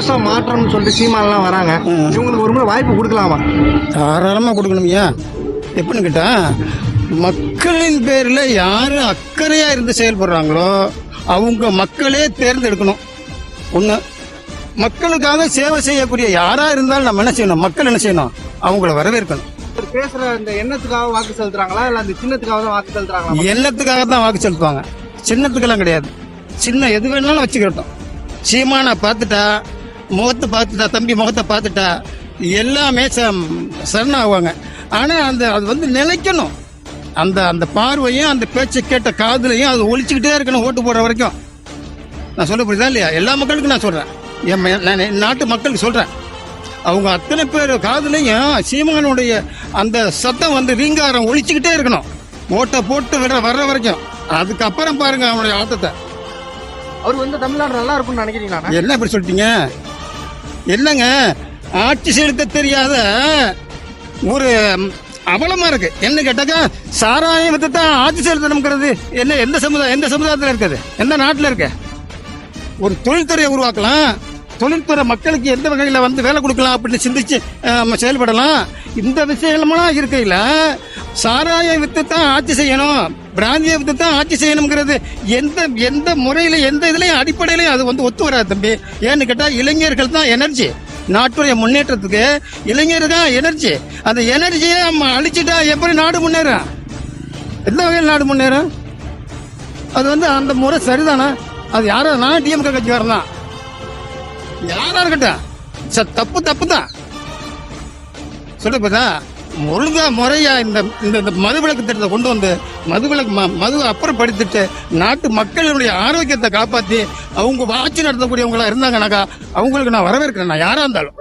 புதுசா மாற்றம்னு சொல்லிட்டு சீமானெல்லாம் வராங்க. இவங்களுக்கு ஒரு முறை வாய்ப்பு கொடுக்கலாமா? தாராளமாக கொடுக்கணும்யா. எப்படின்னு கேட்டால், மக்களின் பேரில் யார் அக்கறையாக இருந்து செயல்படுறாங்களோ அவங்க மக்களே தேர்ந்தெடுக்கணும். ஒன்று, மக்களுக்காக சேவை செய்யக்கூடிய யாராக இருந்தாலும் நம்ம என்ன செய்யணும், மக்கள் என்ன செய்யணும், அவங்கள வரவேற்கணும். பேசுற இந்த எண்ணத்துக்காக வாக்கு செலுத்துறாங்களா இல்ல அந்த சின்னத்துக்காக தான் வாக்கு செலுத்துறாங்களா? எண்ணத்துக்காக தான் வாக்கு செலுத்துவாங்க, சின்னத்துக்கெல்லாம் கிடையாது. சின்ன எது வேணாலும் வச்சுக்கிட்டோம். சீமானை பார்த்துட்டா, முகத்தை பார்த்துட்டா, தம்பி முகத்தை பார்த்துட்டா எல்லாமே சரணாகுவாங்க. ஆனால் அது வந்து நிலைக்கணும். அந்த பார்வையும் அந்த பேச்சை கேட்ட காதுலையும் அது ஒழிச்சுக்கிட்டே இருக்கணும் ஓட்டு போடுற வரைக்கும். நான் சொல்ல புரியுதா இல்லையா? எல்லா மக்களுக்கும் நான் சொல்கிறேன், நான் நாட்டு மக்களுக்கு சொல்கிறேன். அவங்க அத்தனை பேர் காதுலையும் சீமானுடைய அந்த சத்தம் வந்து ரீங்காரம் ஒழிச்சுக்கிட்டே இருக்கணும் ஓட்டை போட்டு வர்ற வரைக்கும். அதுக்கப்புறம் பாருங்க அவனுடைய ஆட்டத்தை. அவர் வந்து தமிழ்நாடு நல்லா இருக்கும்னு நினைக்கிறீங்களா? என்ன இப்படி சொல்லிட்டீங்க? என்னங்க, ஆட்சி செலுத்த தெரியாத ஒரு அவலமா இருக்கு. என்ன கேட்டாக்கா, சாராயம் வித்து தான் ஆட்சி செலுத்தணுங்கிறது என்ன? எந்த சமுதாயத்தில் இருக்குது? எந்த நாட்டில் இருக்கு? ஒரு தொழில்துறையை உருவாக்கலாம், தொழில்துறை மக்களுக்கு எந்த வகையில் வந்து வேலை கொடுக்கலாம் அப்படின்னு சிந்திச்சு செயல்படலாம். இந்த விஷயமெல்லாம் இருக்கையில் சாராயம் வித்து தான் ஆட்சி செய்யணும், பிராந்தியை வித்து தான் ஆட்சி செய்யணுங்கிறது எந்த முறையில் எந்த இதுலையும் அடிப்படையிலையும் அது வந்து ஒத்து வராது தம்பி. ஏன்னு கேட்டால், இளைஞர்கள் தான் எனர்ஜி. நாட்டுடைய முன்னேற்றத்துக்கு இளைஞர் தான் எனர்ஜி. அந்த எனர்ஜியை நம்ம அழிச்சிட்டா எப்படி நாடு முன்னேறும்? எந்த வகையில் நாடு முன்னேறும்? அது வந்து அந்த முறை சரிதானா? அது யாரோ நான் டிஎம்கே கட்சிக்காரன் தான், யாரா இருக்கட்டும், தப்பு தான் சொல்லுப்பதா. ஒழுங்கா முறையா இந்த மதுவிலக்கு திட்டத்தை கொண்டு வந்து மது அப்புறப்படுத்திட்டு நாட்டு மக்களுடைய ஆரோக்கியத்தை காப்பாற்றி அவங்க ஆட்சி நடத்தக்கூடியவங்களா இருந்தாங்கன்னாக்கா அவங்களுக்கு நான் வரவேற்கிறேன், நான் யாரா இருந்தாலும்.